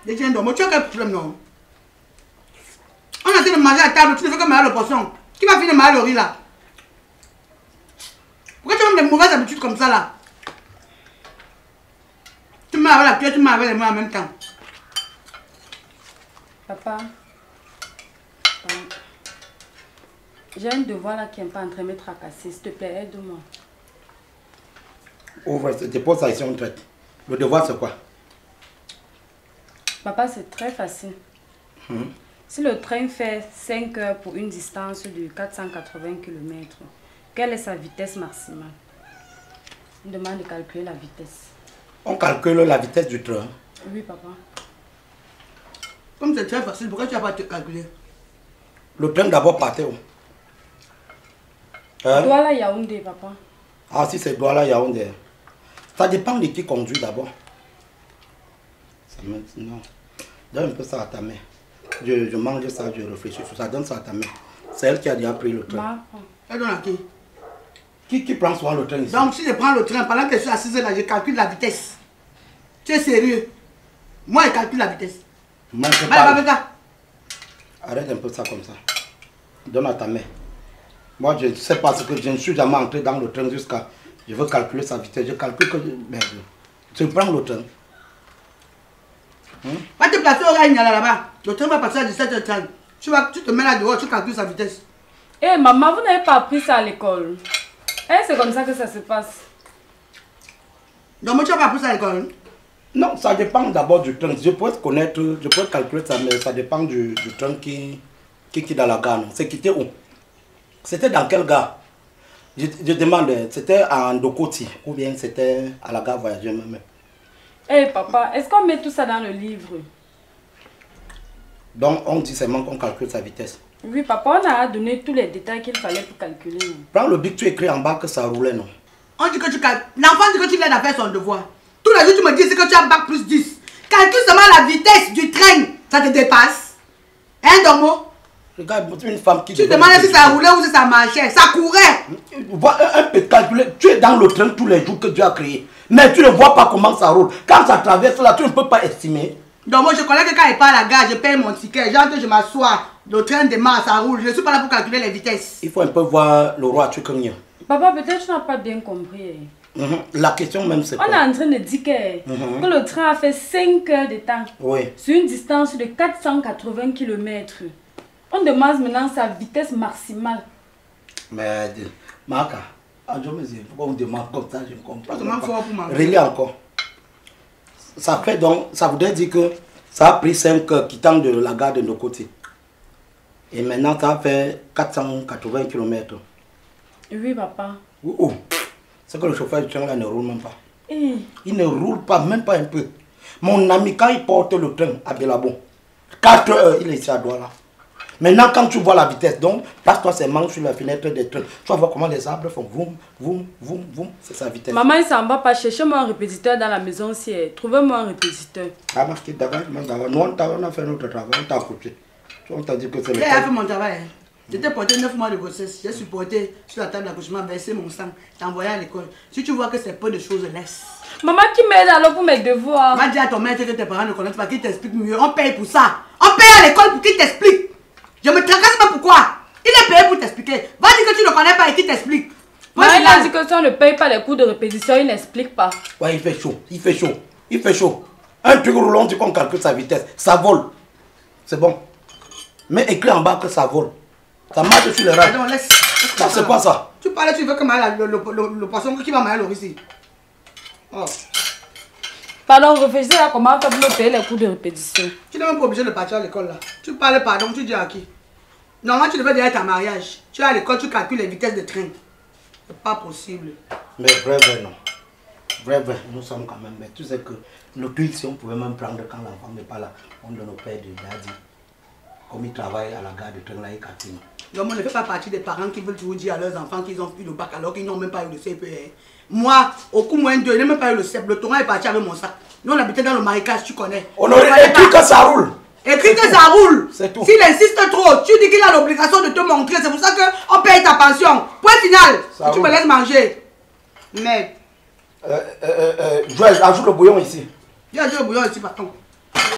Déjà, donc, tu as quel problème, non? On a été de manger à table, tu ne fais que manger le poisson. Qui va finir manger le riz là? Pourquoi tu as des mauvaises habitudes comme ça là? Tu m'as avec la cuillère, tu m'as avec les mains en même temps. Papa, j'ai un devoir là qui est pas en train de me tracasser. S'il te plaît, aide-moi. Ouvre, c'était pas ça ici, on traite. Le devoir, c'est quoi? Papa, c'est très facile. Si le train fait 5 heures pour une distance de 480 km, quelle est sa vitesse maximale? On demande de calculer la vitesse. On calcule la vitesse du train. Oui, papa. Comme c'est très facile, pourquoi tu n'as pas calculé? Le train d'abord partait où? Hein? Douala Yaoundé, papa. Ah, si c'est Douala Yaoundé. Ça dépend de qui conduit d'abord. Ça maintenant. Donne un peu ça à ta main. Je mange ça, je réfléchis sur ça. Donne ça à ta main. C'est elle qui a déjà pris le train. Elle donne à qui? Qui prend souvent le train ici? Donc si je prends le train, pendant que je suis assise là, je calcule la vitesse. Tu es sérieux? Moi, je calcule la vitesse. Moi, je parle. Arrête un peu ça comme ça. Donne à ta main. Moi, je ne sais pas ce que je ne suis jamais entré dans le train jusqu'à... Je veux calculer sa vitesse. Je calcule que... Merde. Tu prends le train. Va te placer au Règne là-bas. Le train va passer à 17h30. Tu te mets là dehors, tu calcules sa vitesse. Eh maman, vous n'avez pas appris ça à l'école. Eh, c'est comme ça que ça se passe. Donc moi tu n'as pas appris ça à l'école? Non, ça dépend d'abord du train. Je peux connaître, je peux calculer ça, mais ça dépend du train qui est dans la gare. C'est quitté où? C'était dans quelle gare? Je demande, c'était à Ndokoti ou bien c'était à la gare voyageur même? Eh papa, est-ce qu'on met tout ça dans le livre? Donc on dit seulement qu'on calcule sa vitesse. Oui papa, on a donné tous les détails qu'il fallait pour calculer. Prends le bic, tu écris en bas que ça roulait, non? On dit que tu calcules. L'enfant dit que tu l'aides à faire son devoir. Tous les jours tu me dis que tu as bac plus 10. Calcule seulement la vitesse du train. Ça te dépasse. Hein Domo? Regarde, une femme qui... Tu demandes si ça roulait ou si ça marchait. Ça courait. Vois un peu calculer. Tu es dans le train tous les jours que tu as créé. Mais tu ne vois pas comment ça roule. Quand ça traverse là, tu ne peux pas estimer. Donc moi je connais que quand il part à la gare, je paye mon ticket. J'entre, je m'assois. Le train démarre, ça roule. Je ne suis pas là pour calculer les vitesses. Il faut un peu voir le roi Tchoukoumia. Papa, peut-être tu n'as pas bien compris. La question même c'est quoi? On est en train de dire que le train a fait 5 heures de temps. Oui. Sur une distance de 480 km. On demande maintenant sa vitesse maximale. Mais, Marca, je me dis, pourquoi on demande comme ça, je ne comprends pas. Relis Relis encore. Ça fait donc, ça voudrait dire que ça a pris 5 heures quittant de la gare de nos côtés. Et maintenant, ça a fait 480 km. Oui, papa. Oh, c'est que le chauffeur du train là ne roule même pas. Eh. Il ne roule pas, même pas un peu. Mon ami, quand il porte le train à Belabon, 4 heures, il est ici à Douala. Maintenant, quand tu vois la vitesse, donc, passe-toi ses mains sur la fenêtre des trains. Tu vas voir comment les arbres font voum, voum, voum, voum. C'est sa vitesse. Maman, il s'en va pas. Cherchez-moi un répétiteur dans la maison si. Trouvez-moi un répétiteur. Ah, parce que d'abord, nous, on a fait notre travail, on t'a écouté. On t'a dit que c'est le temps. J'ai fait mon travail. J'étais porté 9 mois de grossesse. J'ai supporté sur la table d'accouchement, versé mon sang. T'ai envoyé à l'école. Si tu vois que c'est peu de choses, laisse. Maman, qui m'aide alors pour mes devoirs? Va dire à ton maître que tes parents ne connaissent pas, qu'il t'explique mieux. On paye pour ça. On paye à l'école pour qu'il t'explique. Je me tracasse pas pourquoi. Il est payé pour t'expliquer. Va dire que tu ne connais pas et qu'il t'explique. Moi, il a dit que si on ne paye pas les cours de répétition, il n'explique pas. Ouais, il fait chaud, il fait chaud, il fait chaud. Un truc roulant, tu qu'on calcule sa vitesse, ça vole. C'est bon. Mais écrit en bas que ça vole. Ça marche sur les rails. Non, laisse. C'est quoi ça? Tu parles, tu veux que le poisson qui va mailler ici. Oh. Pardon, réfléchissez à comment faire pour payer les cours de répétition. Tu n'es même pas obligé de partir à l'école là. Tu parles pardon, tu dis à qui? Normalement, tu devais dire à ta mariage. Tu es à l'école, tu calcules les vitesses de train. C'est pas possible. Mais vrai, non. Vrai, nous sommes quand même. Mais tu sais que le truc, si on pouvait même prendre quand l'enfant n'est pas là, on donne au père de Dadi. Comme il travaille à la gare de train là, il calcule. Donc, on ne fait pas partie des parents qui veulent toujours dire à leurs enfants qu'ils ont eu le bac alors qu'ils n'ont même pas eu le CPE. Moi, au coup moins d'eux, je n'ai même pas eu le CEP. Le torrent est parti avec mon sac. Nous, on habitait dans le marécage, tu connais. On aurait écrit que ça roule. Écris que ça roule. C'est tout. S'il insiste trop, tu dis qu'il a l'obligation de te montrer. C'est pour ça qu'on paye ta pension. Point final. Ça tu roule. Me laisses manger. Merde. Joël, ajoute le bouillon ici. J'ai ajouté le bouillon ici, par contre.